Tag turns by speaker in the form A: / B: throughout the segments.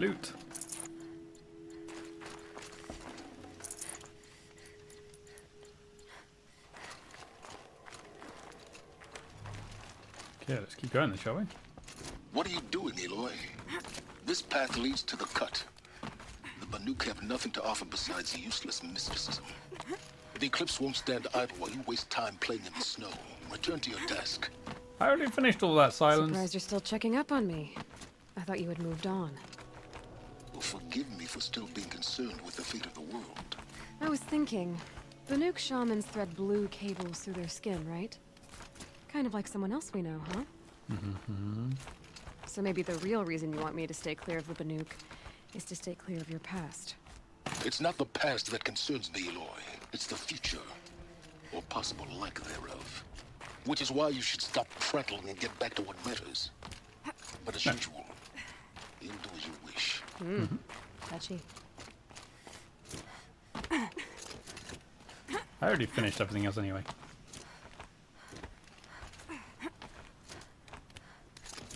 A: flute. Okay, let's keep going then, shall we?
B: What are you doing, Aloy? This path leads to the cut. The Banuk have nothing to offer besides useless mysticism. The Eclipse won't stand idle while you waste time playing in the snow. Return to your desk.
A: I already finished all that silence.
C: Surprised you're still checking up on me. I thought you had moved on.
B: Well, forgive me for still being concerned with the fate of the world.
C: I was thinking, Banuk shamans thread blue cables through their skin, right? Kind of like someone else we know, huh? So maybe the real reason you want me to stay clear of the Banuk is to stay clear of your past.
B: It's not the past that concerns me, Aloy. It's the future. Or possible lack thereof. Which is why you should stop prattling and get back to what matters. But as usual, you'll do as you wish.
C: Touchy.
A: I already finished everything else anyway.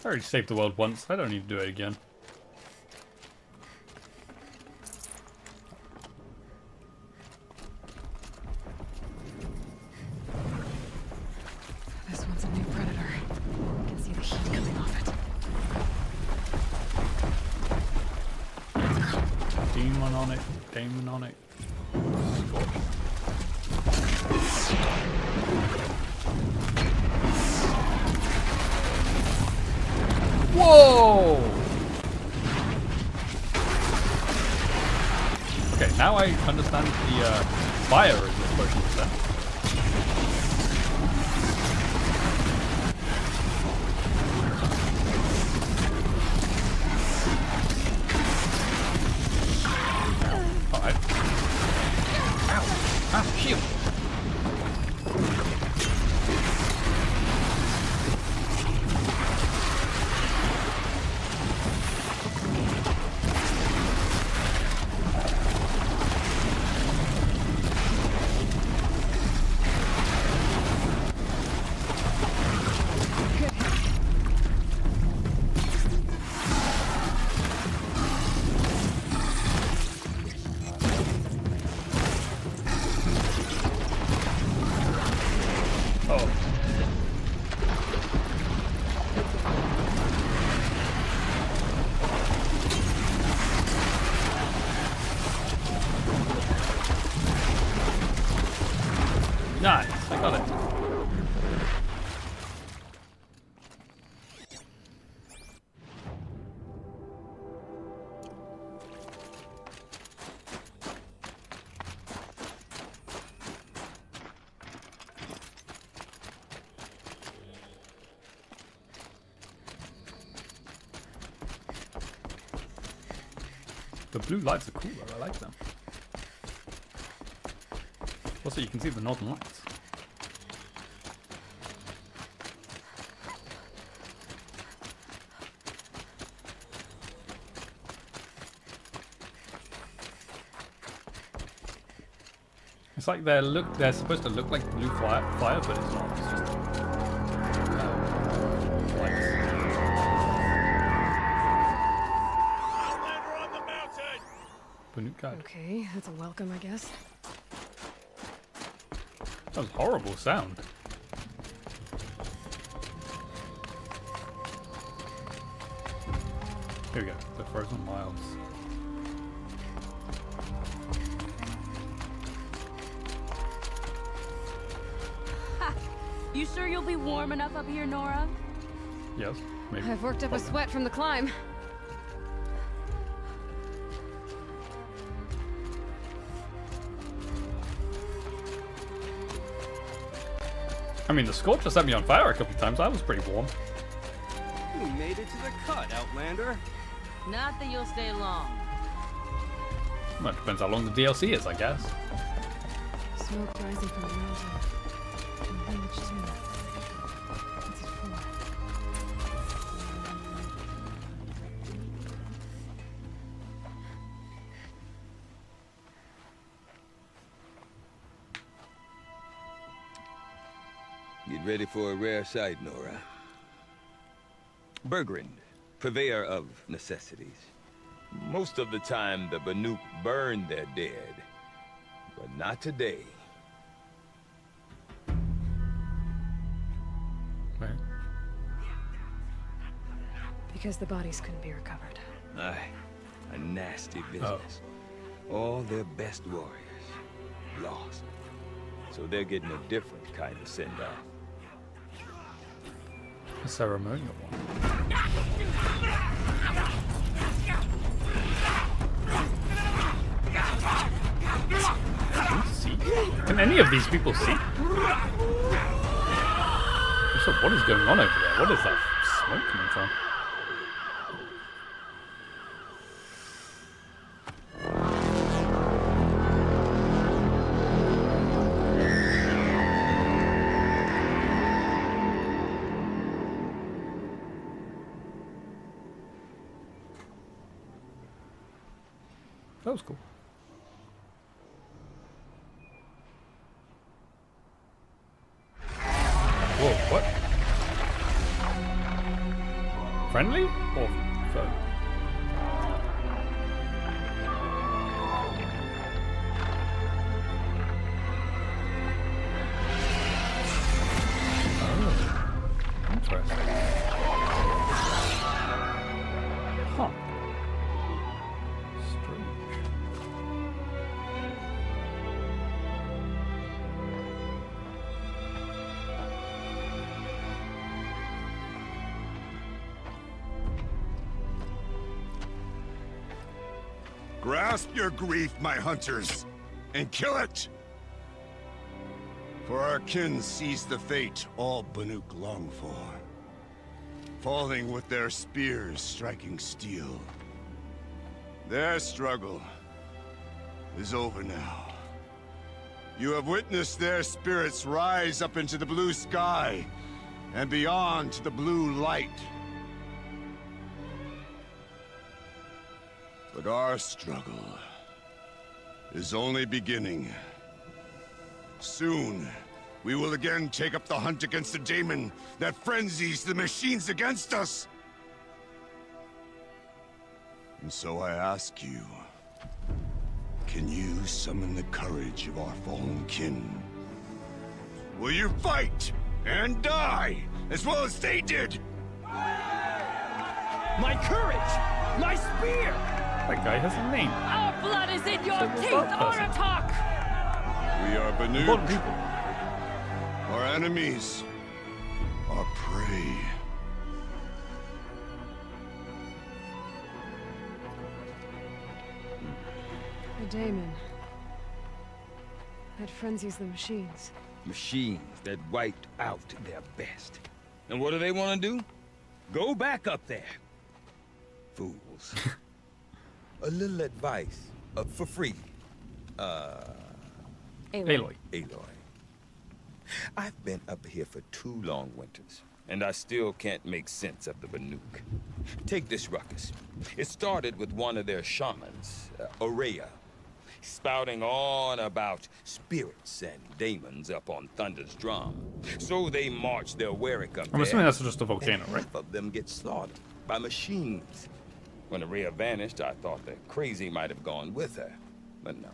A: I already saved the world once. I don't need to do it again.
C: This one's a new predator. I can see the heat coming off it.
A: Demon on it. Demon on it. Scorch. Whoa! Okay, now I understand the fire is the explosion then. Alright. Ow! Ah, shield! Nice, I got it. The blue lights are cool though, I like them. Also, you can see the northern lights. It's like they're supposed to look like blue fire, but it's not. It's just lights.
D: Outlander on the mountain!
A: Banuk guide.
C: Okay, that's a welcome, I guess.
A: That was horrible sound. Here we go, the Frozen Wilds.
E: You sure you'll be warm enough up here, Nora?
A: Yes, maybe.
C: I've worked up a
A: Probably.
C: sweat from the climb.
A: I mean, the Scorcher set me on fire a couple of times. I was pretty warm.
D: We made it to the cut, Outlander.
E: Not that you'll stay long.
A: Well, it depends how long the DLC is, I guess.
C: Smoke rising from the mountain. And the village too. What's it for?
F: Get ready for a rare sight, Nora. Bergrand, purveyor of necessities. Most of the time, the Banuk burn their dead. But not today.
A: Right.
C: Because the bodies couldn't be recovered.
F: Aye, a nasty business. All their best warriors lost. So they're getting a different kind of send-off.
A: A ceremonial one. Can you see? Can any of these people see? So what is going on over there? What is that smoke coming from? That was cool. Whoa, what? Friendly or foe? Oh, interesting. Huh. Strange.
G: Grasp your grief, my hunters, and kill it! For our kin sees the fate all Banuk long for. Falling with their spears striking steel. Their struggle is over now. You have witnessed their spirits rise up into the blue sky and beyond to the blue light. But our struggle is only beginning. Soon, we will again take up the hunt against the daemon that frenzies the machines against us. And so I ask you, can you summon the courage of our fallen kin? Will you fight and die as well as they did?
D: My courage! My spear!
A: That guy has a name.
E: Our blood is in your
A: Still
E: teeth,
A: that person.
E: Aratak!
G: We are
A: Important
G: Banuk.
A: people.
G: Our enemies are prey.
C: A daemon. That frenzies the machines.
F: Machines that wiped out their best. And what do they want to do? Go back up there. Fools. A little advice, for free.
A: Aloy.
F: Aloy. I've been up here for 2 long winters, and I still can't make sense of the Banuk. Take this ruckus. It started with one of their shamans, Aurea, spouting on about spirits and daemons up on Thunder's drum. So they marched their Warwick up
A: I'm
F: there.
A: assuming that's just a volcano,
F: and
A: right?
F: half of them get slaughtered by machines. When Aurea vanished, I thought the crazy might have gone with her. But no.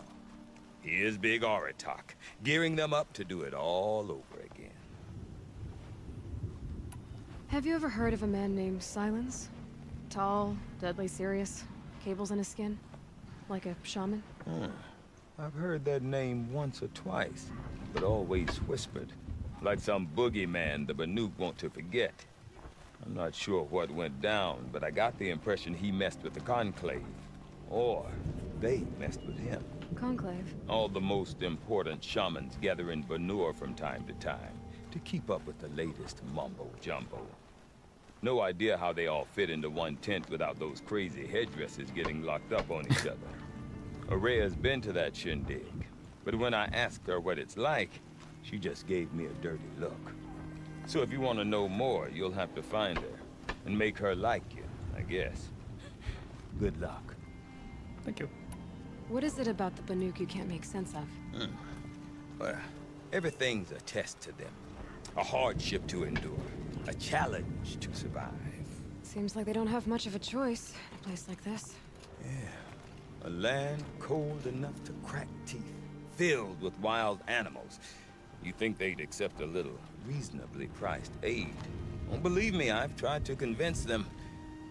F: Here's Big Aratak, gearing them up to do it all over again.
C: Have you ever heard of a man named Silence? Tall, deadly serious, cables in his skin? Like a shaman?
F: I've heard that name once or twice, but always whispered. Like some boogeyman the Banuk want to forget. I'm not sure what went down, but I got the impression he messed with the Conclave. Or they messed with him.
C: Conclave?
F: All the most important shamans gather in Banur from time to time to keep up with the latest mumbo-jumbo. No idea how they all fit into one tent without those crazy headdresses getting locked up on each other. Aurea's been to that shindig, but when I asked her what it's like, she just gave me a dirty look. So if you want to know more, you'll have to find her and make her like you, I guess. Good luck.
A: Thank you.
C: What is it about the Banuk you can't make sense of?
F: Well, everything's a test to them. A hardship to endure. A challenge to survive.
C: Seems like they don't have much of a choice in a place like this.
F: A land cold enough to crack teeth, filled with wild animals. You think they'd accept a little reasonably priced aid? Don't believe me, I've tried to convince them.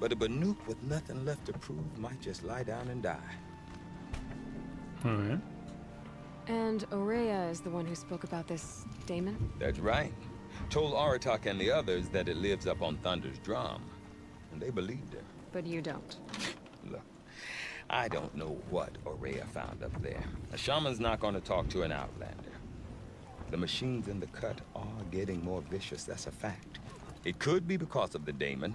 F: But a Banuk with nothing left to prove might just lie down and die.
A: Alright.
C: And Aurea is the one who spoke about this daemon?
F: That's right. Told Aratak and the others that it lives up on Thunder's drum. And they believed her.
C: But you don't.
F: Look, I don't know what Aurea found up there. A shaman's not going to talk to an outlander. The machines in the cut are getting more vicious, that's a fact. It could be because of the daemon,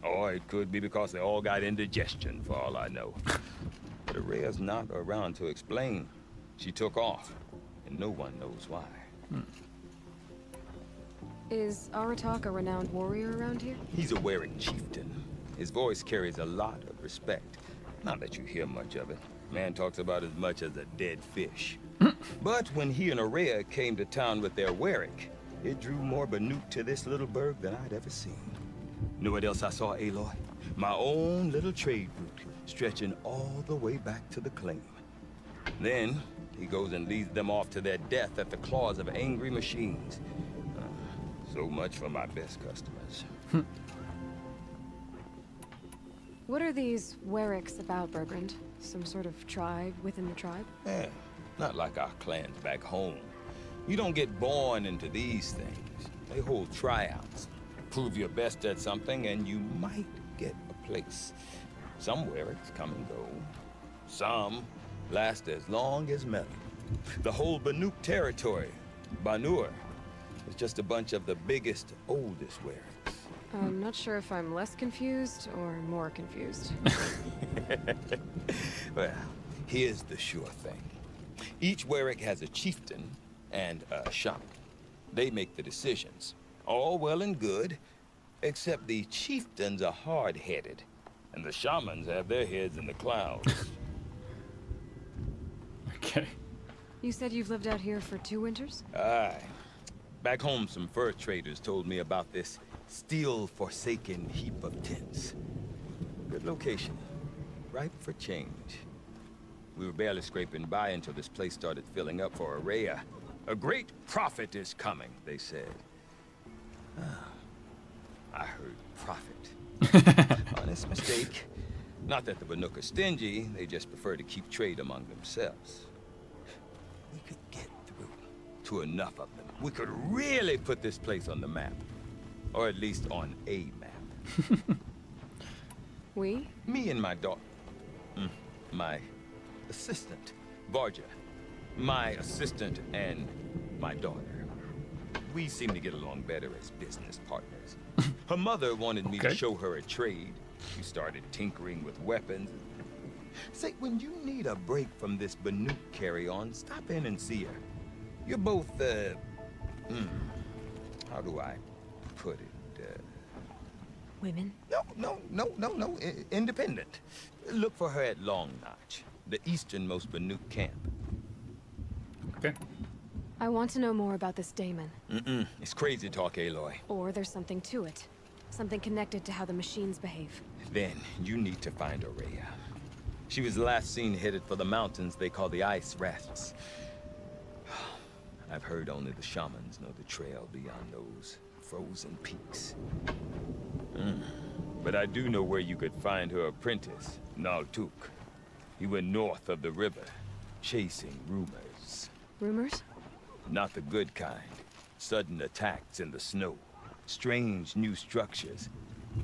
F: or it could be because they all got indigestion, for all I know. But Aurea's not around to explain. She took off, and no one knows why.
C: Is Aratak a renowned warrior around here?
F: He's a Werik chieftain. His voice carries a lot of respect. Not that you hear much of it. Man talks about as much as a dead fish. But when he and Aurea came to town with their Werik, it drew more Banuk to this little burg than I'd ever seen. Know what else I saw, Aloy? My own little trade route, stretching all the way back to the claim. Then, he goes and leads them off to their death at the claws of angry machines. So much for my best customers.
C: What are these Weriks about, Bergrand? Some sort of tribe within the tribe?
F: Yeah, not like our clans back home. You don't get born into these things. They hold tryouts. Prove your best at something and you might get a place. Some Weriks come and go. Some last as long as metal. The whole Banuk territory, Banur, is just a bunch of the biggest, oldest Weriks.
C: I'm not sure if I'm less confused or more confused.
F: Well, here's the sure thing. Each Werik has a chieftain and a shaman. They make the decisions. All well and good, except the chieftains are hard-headed, and the shamans have their heads in the clouds.
A: Okay.
C: You said you've lived out here for 2 winters?
F: Aye. Back home, some fur traders told me about this steel-forsaken heap of tents. Good location. Ripe for change. We were barely scraping by until this place started filling up for Aurea. A great prophet is coming, they said. I heard prophet. Honest mistake. Not that the Banuk are stingy, they just prefer to keep trade among themselves. We could get through to enough of them. We could really put this place on the map. Or at least on a map.
C: We?
F: Me and my daughter. My assistant, Varja. My assistant and my daughter. We seem to get along better as business partners. Her mother wanted me to show her a trade. She started tinkering with weapons. Say, when you need a break from this Banuk carry-on, stop in and see her. You're both, how do I put it?
C: Women?
F: No, independent. Look for her at Long Notch, the easternmost Banuk camp.
A: Okay.
C: I want to know more about this daemon.
F: It's crazy talk, Aloy.
C: Or there's something to it. Something connected to how the machines behave.
F: Then you need to find Aurea. She was last seen headed for the mountains they call the Ice Rafts. I've heard only the shamans know the trail beyond those frozen peaks. But I do know where you could find her apprentice, Naltuk. He went north of the river, chasing rumors.
C: Rumors?
F: Not the good kind. Sudden attacks in the snow. Strange new structures.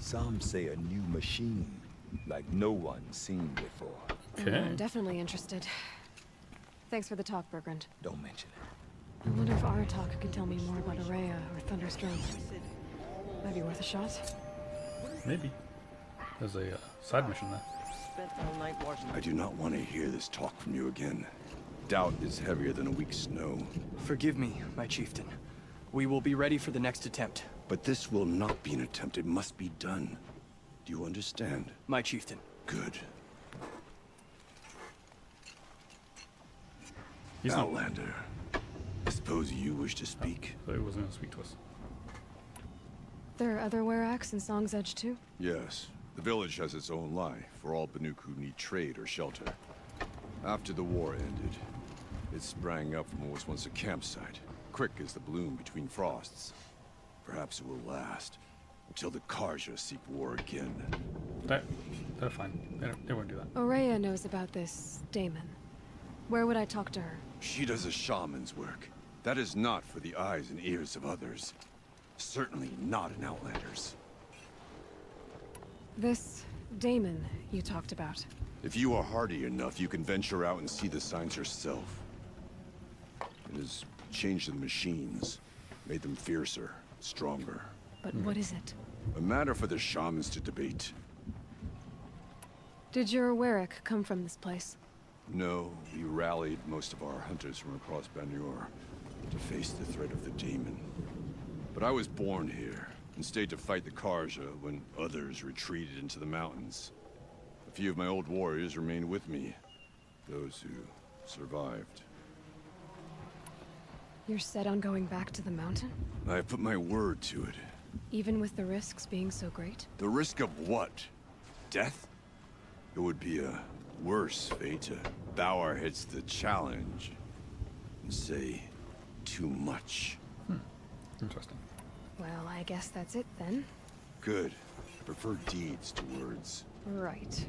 F: Some say a new machine, like no one's seen before.
A: Okay.
C: I'm definitely interested. Thanks for the talk, Bergrand.
F: Don't mention it.
C: I wonder if Aratak could tell me more about Aurea or Thunderstrom. Might be worth a shot.
A: Maybe. There's a side mission there.
D: Spent all night washing.
G: I do not want to hear this talk from you again. Doubt is heavier than a week's snow.
D: Forgive me, my chieftain. We will be ready for the next attempt.
G: But this will not be an attempt. It must be done. Do you understand?
D: My chieftain.
G: Good.
A: He's not.
G: Outlander, I suppose you wish to speak?
A: So he wasn't going to speak to us.
C: There are other Weraks in Song's Edge too?
G: Yes. The village has its own life for all Banuk who need trade or shelter. After the war ended, it sprang up from what was once a campsite, quick as the bloom between frosts. Perhaps it will last until the Karja seek war again.
A: They're fine. They won't do that.
C: Aurea knows about this Damon. Where would I talk to her?
G: She does a shaman's work. That is not for the eyes and ears of others. Certainly not an Outlander's.
C: This Damon you talked about.
G: If you are hardy enough, you can venture out and see the signs yourself. It has changed the machines, made them fiercer, stronger.
C: But what is it?
G: A matter for the shamans to debate.
C: Did your Warwick come from this place?
G: No, we rallied most of our hunters from across Banur to face the threat of the demon. But I was born here and stayed to fight the Karja when others retreated into the mountains. A few of my old warriors remained with me, those who survived.
C: You're set on going back to the mountain?
G: I have put my word to it.
C: Even with the risks being so great?
G: The risk of what? Death? It would be a worse fate to bow our heads to the challenge and say too much.
A: Interesting.
C: Well, I guess that's it then.
G: Good. I prefer deeds to words.
C: Right.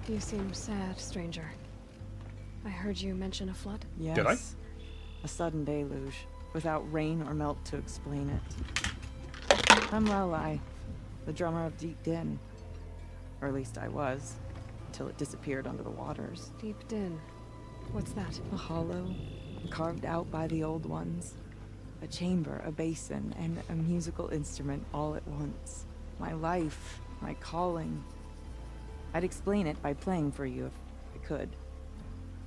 C: You seem sad, stranger. I heard you mention a flood.
H: Yes.
A: Did I?
H: A sudden deluge, without rain or melt to explain it. I'm Lelai, the drummer of Deep Din. Or at least I was, till it disappeared under the waters.
C: Deep Din. What's that?
H: A hollow, carved out by the old ones. A chamber, a basin, and a musical instrument all at once. My life, my calling. I'd explain it by playing for you if I could.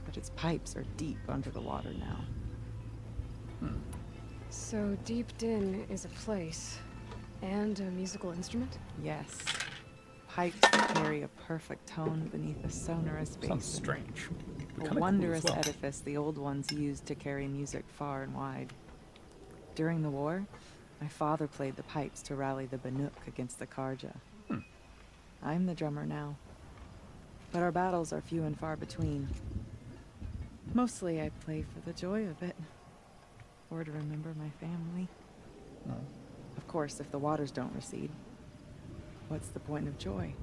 H: But its pipes are deep under the water now.
C: So Deep Din is a place. And a musical instrument?
H: Yes. Pipes that carry a perfect tone beneath a sonorous basin.
A: Sounds strange. But
H: A
A: kinda
H: wondrous
A: cool as well.
H: edifice the old ones used to carry music far and wide. During the war, my father played the pipes to rally the Banuk against the Karja. I'm the drummer now. But our battles are few and far between. Mostly I play for the joy of it. Or to remember my family. Of course, if the waters don't recede, what's the point of joy?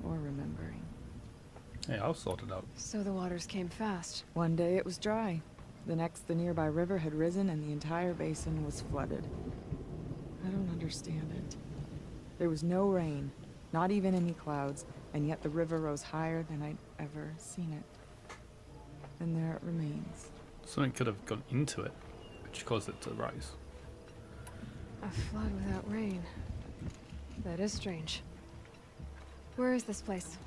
H: Or remembering?
A: Hey, I'll sort it out.
C: So the waters came fast.
H: One day it was dry. The next, the nearby river had risen and the entire basin was flooded. I don't understand it. There was no rain, not even any clouds, and yet the river rose higher than I'd ever seen it. And there it remains.
A: Something could have gone into it, which caused it to rise.
C: A flood without rain. That is strange. Where is this place?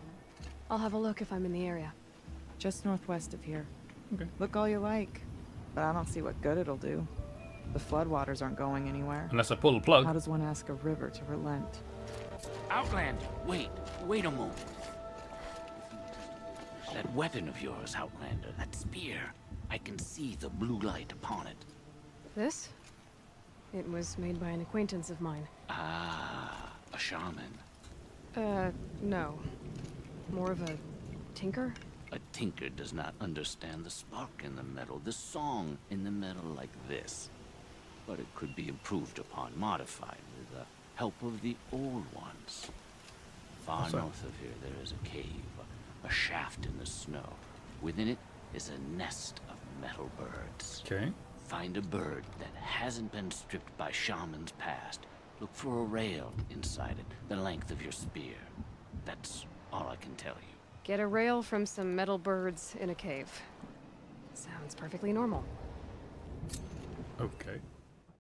C: I'll have a look if I'm in the area.
H: Just northwest of here.
A: Okay.
H: Look all you like, but I don't see what good it'll do. The floodwaters aren't going anywhere.
A: Unless I pull the plug.
H: How does one ask a river to relent?
I: Outlander, wait a moment. That weapon of yours, Outlander, that spear, I can see the blue light upon it.
C: This? It was made by an acquaintance of mine.
I: Ah, a shaman.
C: No. More of a tinker?
I: A tinker does not understand the spark in the metal, the song in the metal like this. But it could be improved upon, modified with the help of the old ones. Far
A: What's that?
I: north of here there is a cave, a shaft in the snow. Within it is a nest of metal birds.
A: Okay.
I: Find a bird that hasn't been stripped by shamans past. Look for a rail inside it, the length of your spear. That's all I can tell you.
C: Get a rail from some metal birds in a cave. Sounds perfectly normal.
A: Okay.